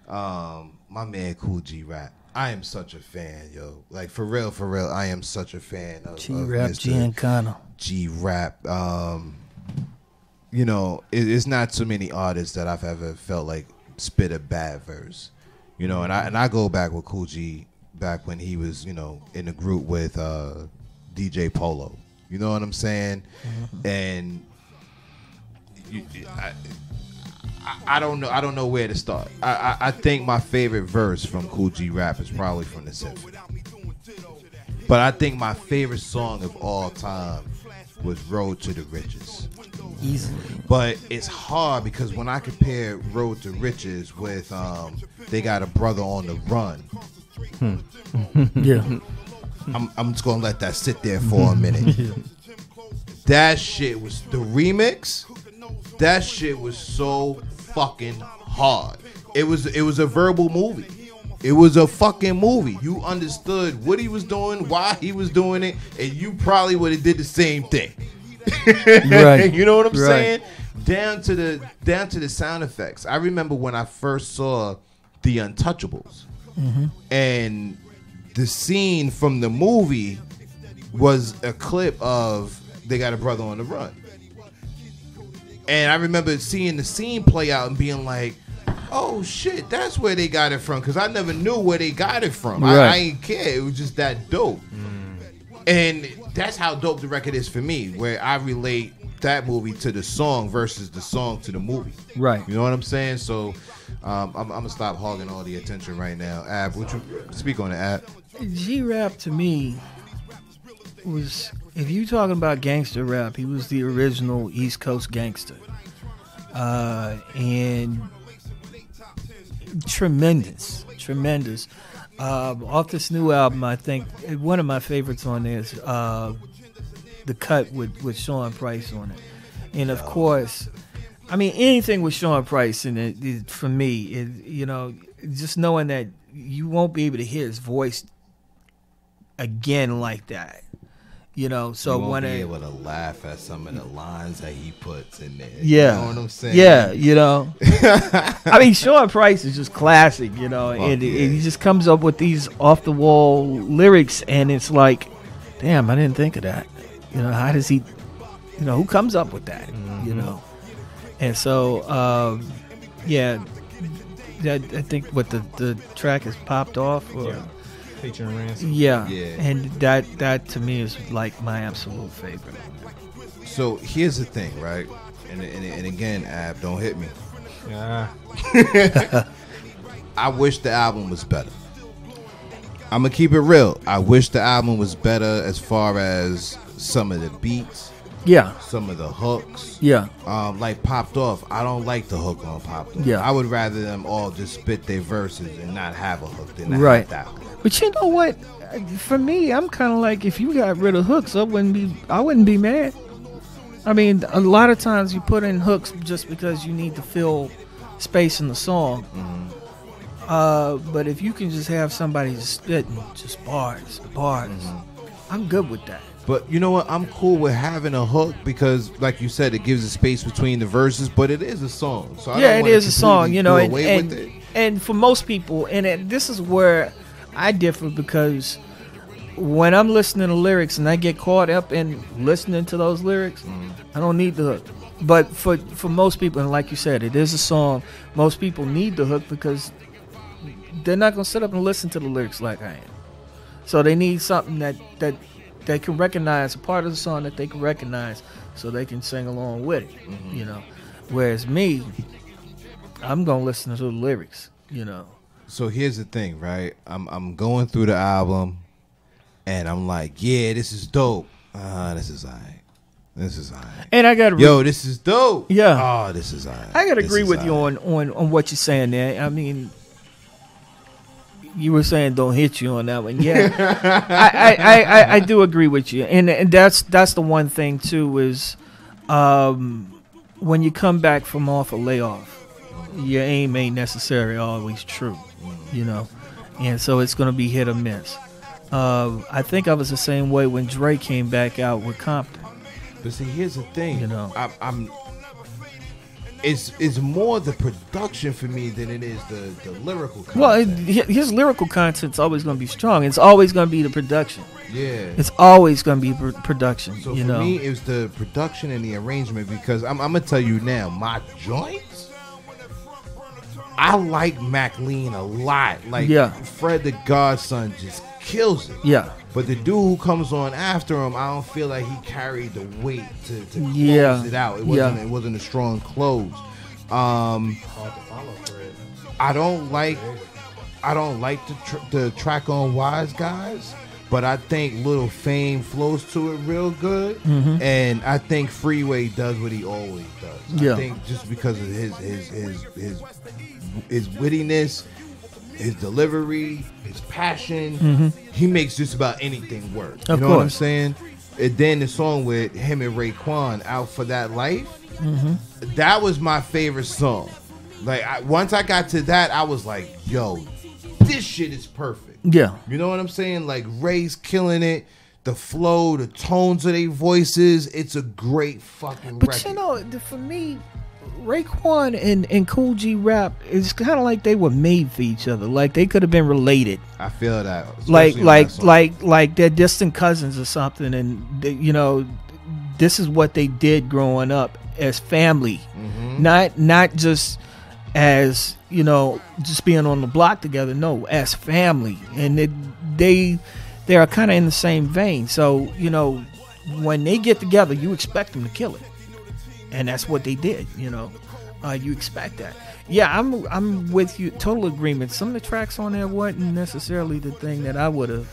My man Kool G Rap. I am such a fan, yo. Like, for real, I am such a fan of G Rap, Mr. Giancana. G Rap. It's not too many artists that I've ever felt like spit a bad verse. And I go back with Kool G back when he was, in the group with DJ Polo. You know what I'm saying? Mm-hmm. And I don't know where to start. I think my favorite verse from Kool G Rap is probably from the Symphony. But I think my favorite song of all time was Road to the Riches. Easily. But it's hard because when I compare Road to Riches with They Got a Brother on the Run. Yeah. I'm just gonna let that sit there for a minute. Yeah. That shit was the remix. That shit was so fucking hard. It was a verbal movie. It was a fucking movie. You understood what he was doing, why he was doing it, and you probably would have did the same thing. Right. You know what I'm saying? Down to the sound effects. I remember when I first saw The Untouchables, and the scene from the movie was a clip of They Got a Brother on the Run. And I remember seeing the scene play out and being like, oh shit, that's where they got it from. Because I never knew where they got it from. Right. I ain't care. It was just that dope. And that's how dope the record is for me, where I relate that movie to the song versus the song to the movie. Right. You know what I'm saying? So I'm going to stop hogging all the attention right now. Ab, would you speak on it, Ab? G Rap to me was, if you talking about gangster rap, he was the original East Coast gangster. And tremendous. Off this new album, I think one of my favorites on there is the cut with Sean Price on it. And of course, I mean, anything with Sean Price in it, for me, just knowing that you won't be able to hear his voice again like that. So you won't when be able to laugh at some of the lines that he puts in there. Yeah. You know what I'm saying? Yeah, I mean, Sean Price is just classic, and he just comes up with these off the wall lyrics, and it's like, damn, I didn't think of that. How does he, who comes up with that? And so, I think what the track is Popped Off. Featuring Ransom. Yeah. And that to me is like my absolute favorite. So here's the thing, right? And again, Ab, don't hit me. Yeah. I wish the album was better. I'm gonna keep it real. I wish the album was better as far as some of the beats. Yeah. Some of the hooks. Yeah. Like Popped Off. I don't like the hook on Popped Off. Yeah. I would rather them all just spit their verses and not have a hook than to right. have that hook. But you know what? For me, I'm kind of like, if you got rid of hooks, I wouldn't be mad. I mean, a lot of times you put in hooks just because you need to fill space in the song. But if you can just have somebody spitting just bars, I'm good with that. But you know what? I'm cool with having a hook because, like you said, it gives a space between the verses. But it is a song, so I don't it is a song, and and for most people, and this is where I differ, because when I'm listening to lyrics and I get caught up in listening to those lyrics, I don't need the hook. But for most people, and like you said, it is a song. Most people need the hook because they're not gonna sit up and listen to the lyrics like I am. So they need something that they can recognize, a part of the song that they can recognize, so they can sing along with it. Whereas me, I'm gonna listen to the lyrics. You know. So here's the thing, right? I'm going through the album, and I'm like, yeah, this is dope. This is alright. This is alright. And I gotta this is dope. Yeah. Oh, this is alright. I gotta agree with you on what you're saying there. I mean, you were saying don't hit you on that one. Yeah. I do agree with you. And that's the one thing too is when you come back from off a layoff, your aim ain't necessarily always true. You know. And so it's gonna be hit or miss. I think I was the same way when Dre came back out with Compton. But see, here's the thing. You know, it's more the production for me than it is the lyrical content. Well, his lyrical content's always going to be strong. It's always going to be the production. Yeah, it's always going to be production. So you for know? me, it was the production and the arrangement because I'm gonna tell you now, my joints. I like Mac Lean a lot. Like Fred the Godson just kills it. Yeah. But the dude who comes on after him, I don't feel like he carried the weight to close it out. It wasn't a strong close. Hard to follow, Fred. I don't like the track on Wise Guys, but I think Little Fame flows to it real good, and I think Freeway does what he always does. I think just because of his wittiness, his delivery, his passion, he makes just about anything work. You know what I'm saying? And then the song with him and Raekwon, Out for That Life, that was my favorite song. Like once I got to that, I was like, yo, this shit is perfect. Yeah. You know what I'm saying? Like Ray's killing it. The flow, the tones of their voices, it's a great fucking record. But you know, for me, Raekwon and Kool G Rap, it's kind of like they were made for each other. Like they could have been related. I feel that. Like they're distant cousins or something, and they, you know, this is what they did growing up as family, not just as, you know, just being on the block together. No, as family, and they are kind of in the same vein. So you know, when they get together, you expect them to kill it. And that's what they did, you know. You expect that. Yeah, I'm with you. Total agreement. Some of the tracks on there weren't necessarily the thing that I would have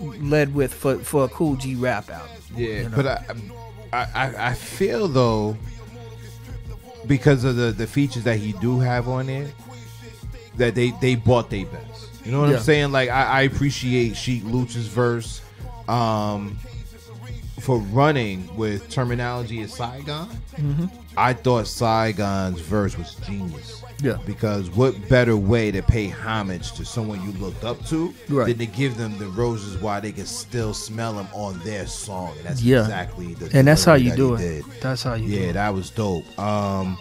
led with for a Kool G Rap album. Yeah, you know? But I feel though, because of the features that he do have on there, that they bought their best. You know what I'm saying? Like I appreciate Sheik Luch's verse. For running with terminology of Saigon, I thought Saigon's verse was genius. Yeah. Because what better way to pay homage to someone you looked up to than to give them the roses while they can still smell them on their song? And that's exactly the and that's how you that do he it. did. That's how you do it. Yeah, that was dope. I'm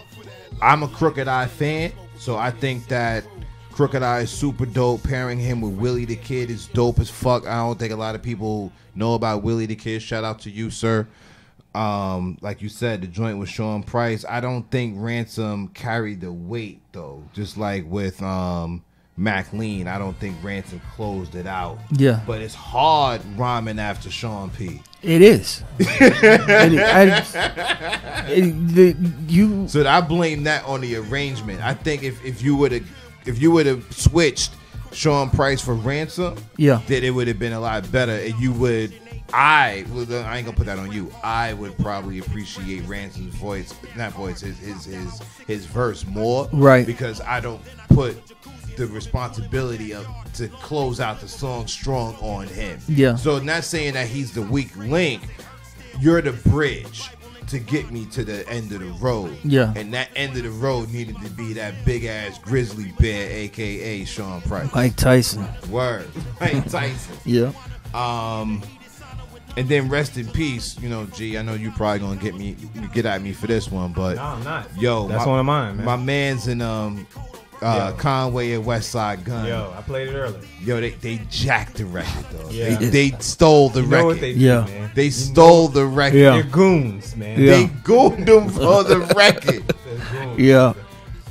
a Crooked Eye fan, so I think that Crooked Eye is super dope. Pairing him with Willie the Kid is dope as fuck. I don't think a lot of people know about Willie the Kid. Shout out to you, sir. Like you said, the joint with Sean Price. I don't think Ransom carried the weight though. Just like with Mac Lean, I don't think Ransom closed it out. Yeah. But it's hard rhyming after Sean P. It is. So I blame that on the arrangement. I think if you would have switched Sean Price for Ransom, that it would have been a lot better. And you would, I ain't gonna put that on you. I would probably appreciate Ransom's his verse more, right? Because I don't put the responsibility to close out the song strong on him. Yeah. So not saying that he's the weak link. You're the bridge to get me to the end of the road. Yeah. And that end of the road needed to be that big ass grizzly bear, aka Sean Price. Mike Tyson. Word. Mike Tyson. Yeah. And then rest in peace, you know, G. I know you probably gonna get at me for this one, but no, I'm not. Yo, that's one of mine, man. My man's in Conway and West Side Gun. Yo, I played it earlier. Yo, they jacked the record, though. Yeah. They stole the record. Know what they did, man. They stole the record. Yeah. They're goons, man. Yeah. They gooned them for the record. Yeah.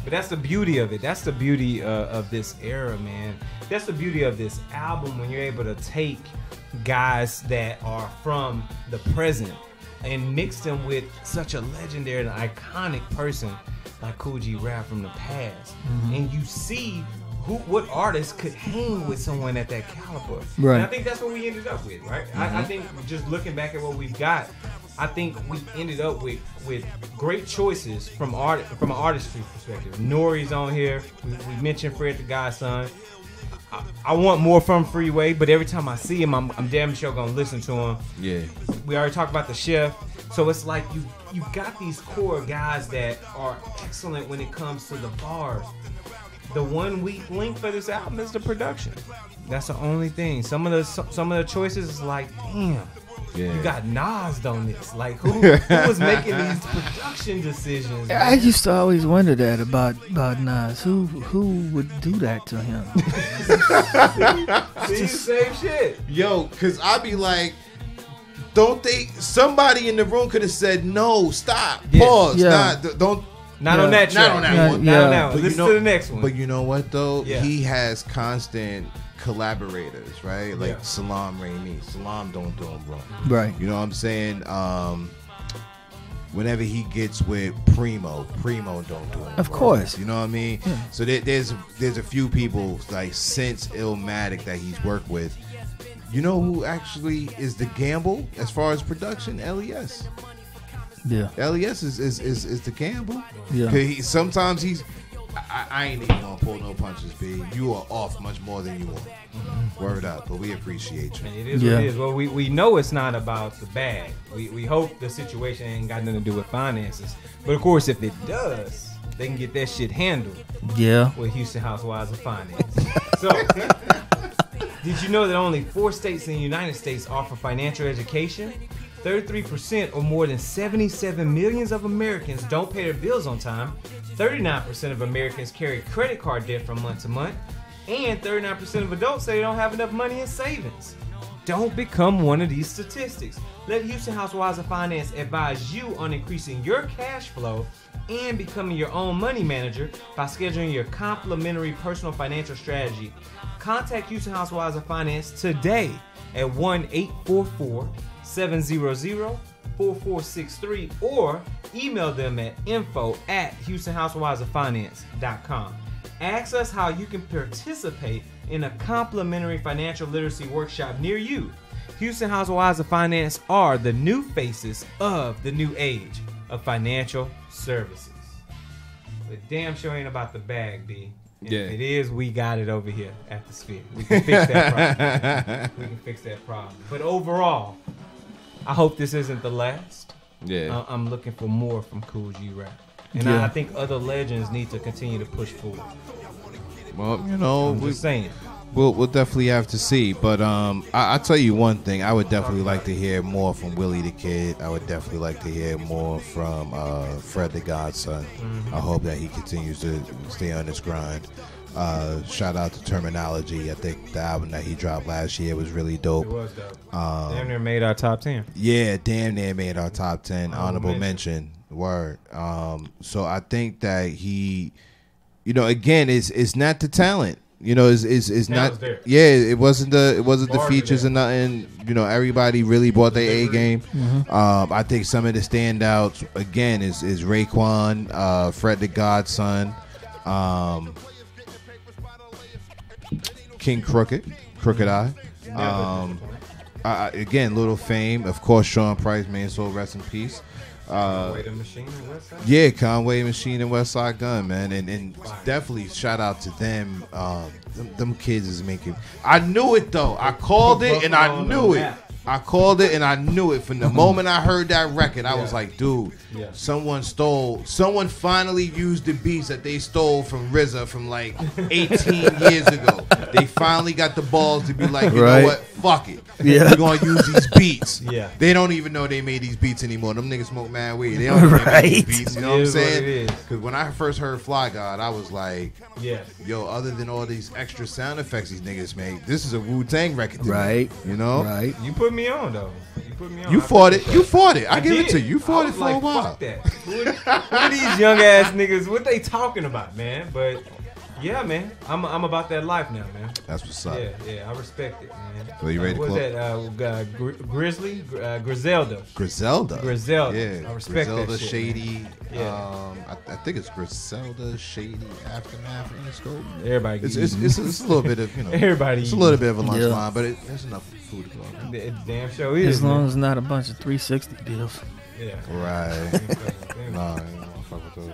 But that's the beauty of it. That's the beauty of this era, man. That's the beauty of this album, when you're able to take guys that are from the present and mix them with such a legendary and iconic person like Kool G Rap from the past, and you see what artists could hang with someone at that caliber. Right. And I think that's what we ended up with, right? I think just looking back at what we've got, I think we ended up with great choices from an artistry perspective. Nori's on here. We mentioned Fred the Godson. I want more from Freeway, but every time I see him, I'm damn sure gonna listen to him. Yeah. We already talked about the chef, so it's like you got these core guys that are excellent when it comes to the bars. The one weak link for this album is the production. That's the only thing. Some of the choices is like, damn. Yeah. You got Nas on this. Like, who was making these production decisions? Man? I used to always wonder that about Nas. Who would do that to him? See, same shit. Yo, cause I be like, don't they? Somebody in the room could have said no, stop, pause, don't. Not on that track. Not on that one. Not on that one. But Listen to the next one. But you know what though? Yeah. He has constant collaborators, right? Like Yeah. Salam Raimi. Salam don't do him wrong. Right. You know what I'm saying? Whenever he gets with Primo don't do him wrong. Of course. You know what I mean? Yeah. So there's a few people like since Illmatic that he's worked with. You know who actually is the gamble as far as production? LES. Yeah. LES is the gamble. Yeah. 'Cause sometimes he's. I ain't even gonna pull no punches, B. You are off much more than you want. Word up, but we appreciate you. And it is what it is. Well, we know it's not about the bag. We hope the situation ain't got nothing to do with finances. But of course, if it does, they can get that shit handled. Yeah. With Houston Housewives of Finance. So, did you know that only 4 states in the United States offer financial education? 33% or more than 77 million of Americans don't pay their bills on time. 39% of Americans carry credit card debt from month to month. And 39% of adults say they don't have enough money in savings. Don't become one of these statistics. Let Houston Housewives of Finance advise you on increasing your cash flow and becoming your own money manager by scheduling your complimentary personal financial strategy. Contact Houston Housewives of Finance today at 1-844-700-4463 or email them at info@HoustonHousewivesOfFinance.com. Ask us how you can participate in a complimentary financial literacy workshop near you. Houston Housewives of Finance are the new faces of the new age of financial services. But damn sure ain't about the bag, B. And if it is, we got it over here at the Sphere. We can fix that problem. But overall, I hope this isn't the last. Yeah. I'm looking for more from Kool G Rap. And I think other legends need to continue to push forward. Well, you know, I'm just saying. We'll definitely have to see. But I'll tell you one thing. I would definitely like to hear more from Willie the Kid. I would definitely like to hear more from Fred the Godson. I hope that he continues to stay on this grind. Shout out to Terminology. I think the album that he dropped last year was really dope. It was dope. Damn near made our top 10. Yeah, damn near made our top 10. Honorable mention. Word. So I think that he, you know, again, it's not the talent. You know, it's not. Yeah, it wasn't the features and nothing. You know, everybody really brought their A game. I think some of the standouts again is Raekwon, Fred the Godson, King Crooked Eye. Again, Little Fame, of course. Sean Price, man, so rest in peace. Conway the Machine and Westside? Yeah, Conway Machine and Westside Gun, man, and definitely shout out to them. Them kids is making. I knew it though. I called it and I knew it. I called it and I knew it from the moment I heard that record. I was like, dude, someone finally used the beats that they stole from RZA from like 18 years ago. They finally got the balls to be like, you know what? Fuck it. We're going to use these beats. They don't even know they made these beats anymore. Them niggas smoke mad weed. They don't even make these beats. You know what I'm saying? Because when I first heard Fly God, I was like, yo, other than all these extra sound effects these niggas make, this is a Wu-Tang record to me. You know? You put me on though. You put me on. You fought it. You fought it. I give it to you. You fought it for a while. Fuck that. Who are these young ass niggas? What they talking about, man? But yeah, man, I'm about that life now, man. That's what's up. Yeah, I respect it, man. So you ready to close? What's that? Griselda. Griselda. Yeah, I respect Griselda, that shit, Shady. man. I think it's Griselda, Shady, Aftermath, and Scope. Everybody, it's a little bit of everybody. It's a little bit of a lunch line, but there's enough food to go. Damn show is. As long as it's not a bunch of 360 deals. Yeah. Right. Nah, I don't fuck with those.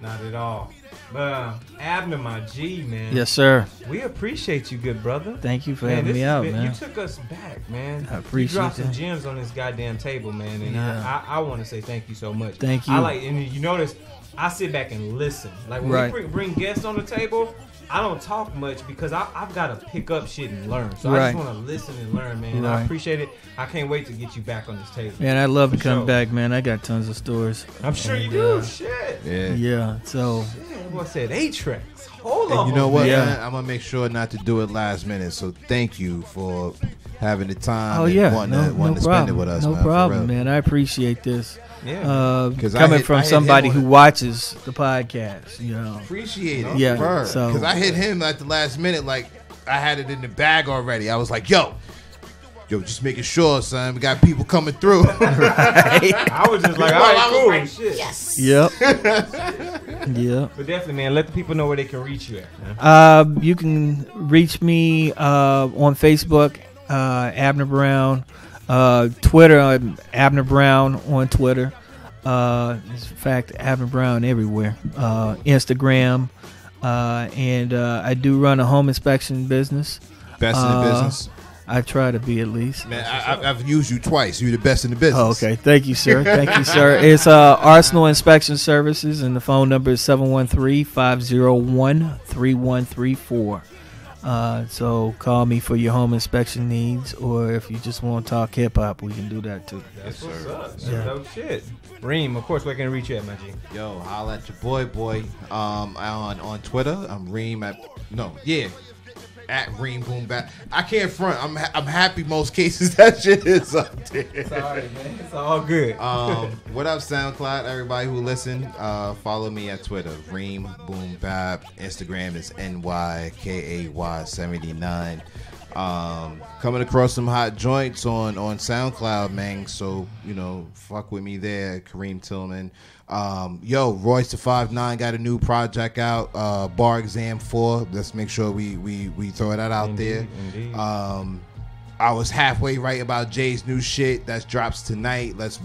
Not at all. But Abner, my G, man. Yes, sir. We appreciate you, good brother. Thank you for having me out, man. You took us back, man. I appreciate you dropped that. some gems on this goddamn table, man. And I want to say thank you so much. Thank you. And you notice, I sit back and listen. Like when we bring guests on the table, I don't talk much because I've got to pick up shit and learn. So I just want to listen and learn, man. I appreciate it. I can't wait to get you back on this table. Man, I'd love to come back, man. I got tons of stories. I'm sure you do. Shit. Yeah. So. What said 8 tracks? Hold on. And you know what, man? I'm gonna make sure not to do it last minute. So thank you for having the time. Wanting to spend it with us. No problem, man. I appreciate this. Yeah, coming from somebody who watches the podcast, you know. Appreciate it. Yeah, because I hit him at the last minute, like I had it in the bag already. I was like, yo, just making sure, son. We got people coming through. I was just like, all right, cool. Like, shit. Yes. Yep. Yeah. But definitely, man, let the people know where they can reach you at, man. You can reach me on Facebook, Abner Brown. Twitter, Abner Brown on Twitter. In fact, Abner Brown everywhere. Instagram. And I do run a home inspection business. Best in the business. I try to be, at least. Man, I've used you twice. You're the best in the business. Oh, okay. Thank you, sir. Thank you, sir. It's Arsenal Inspection Services, and the phone number is 713-501-3134. So call me for your home inspection needs, or if you just want to talk hip hop, we can do that too. That's what's up. That's dope shit. Reem, of course, where can I reach you at, my G? Yo, holla at your boy. On Twitter, I'm Reem at Reem Boom Bap. I can't front. I'm happy most cases that shit is up there. Sorry, man. It's all good. What up, SoundCloud? Everybody who listen, follow me at Twitter, Reem Boom Bap. Instagram is NYKAY79. Coming across some hot joints on SoundCloud, man. So fuck with me there, Kareem Tillman. Royce the 5'9" got a new project out, Bar Exam 4. Let's make sure we throw that out there. Indeed. I was halfway right about Jay's new shit that drops tonight. Let's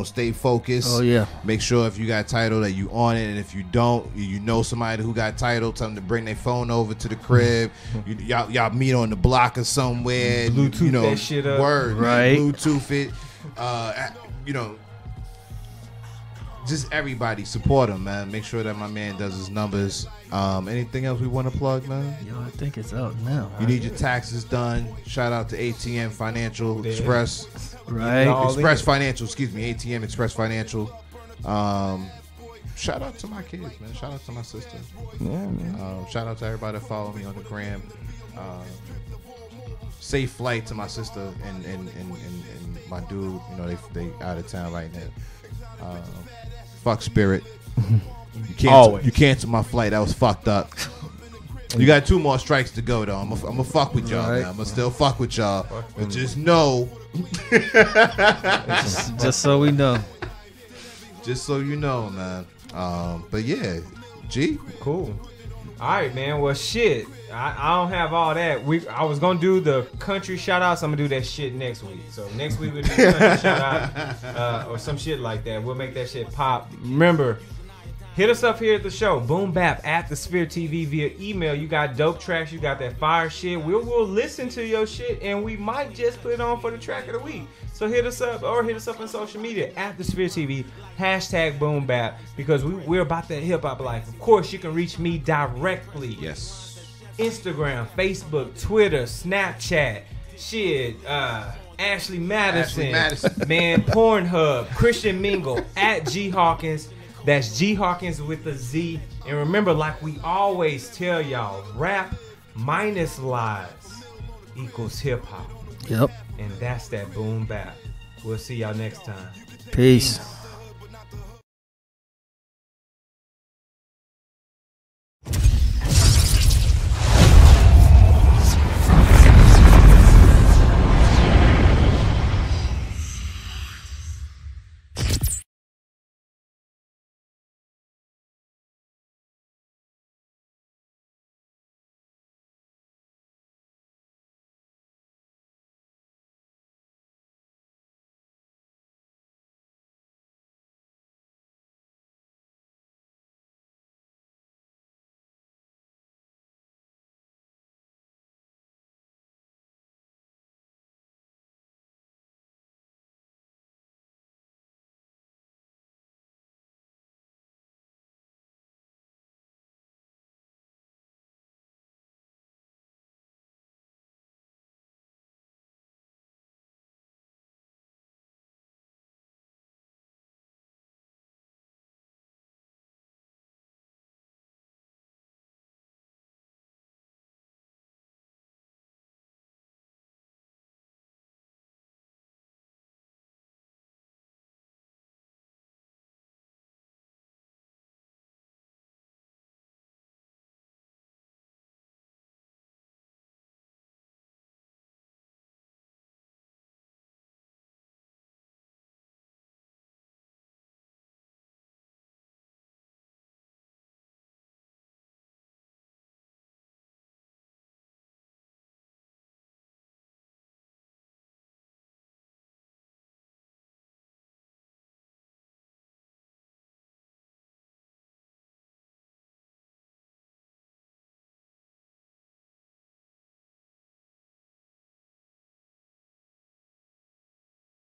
stay focused. Oh yeah. Make sure if you got title that you on it, and if you don't, you know somebody who got title, tell them to bring their phone over to the crib. Y'all meet on the block or somewhere. Bluetooth that shit up. Word, right? Man, Bluetooth it. Just everybody support him, man. Make sure that my man does his numbers. Anything else we want to plug, man? Yo, I think it's out now. You need your taxes done. Shout out to ATM Financial Express. Right. Express Financial, ATM Express Financial. Shout out to my kids, man. Shout out to my sister. Yeah, man. Shout out to everybody that follow me on the gram. Safe flight to my sister and my dude. They out of town right now. Fuck Spirit. You canceled my flight. That was fucked up. You got 2 more strikes to go, though. I'm gonna fuck with y'all, man. I'm gonna still fuck with y'all. But just know. Just so we know. Just so you know, man. But yeah, G. Cool. All right, man. Well, shit. I don't have all that. I was gonna do the country shout outs. I'm gonna do that shit next week. So next week we'll do the country shout out or some shit like that. We'll make that shit pop. Remember, hit us up here at the show. Boom Bap at the Sphere TV via email. You got dope tracks. You got that fire shit. We'll listen to your shit and we might just put it on for the track of the week. So hit us up or hit us up on social media at the Sphere TV. #Boom Bap because we're about that hip hop life. Of course, you can reach me directly. Yes. Instagram, Facebook, Twitter, Snapchat, Ashley Madison, man, Pornhub, Christian Mingle, at G Hawkins. That's G Hawkins with a Z. And remember, like we always tell y'all, rap minus lies equals hip hop. Yep. And that's that Boom Bap. We'll see y'all next time. Peace.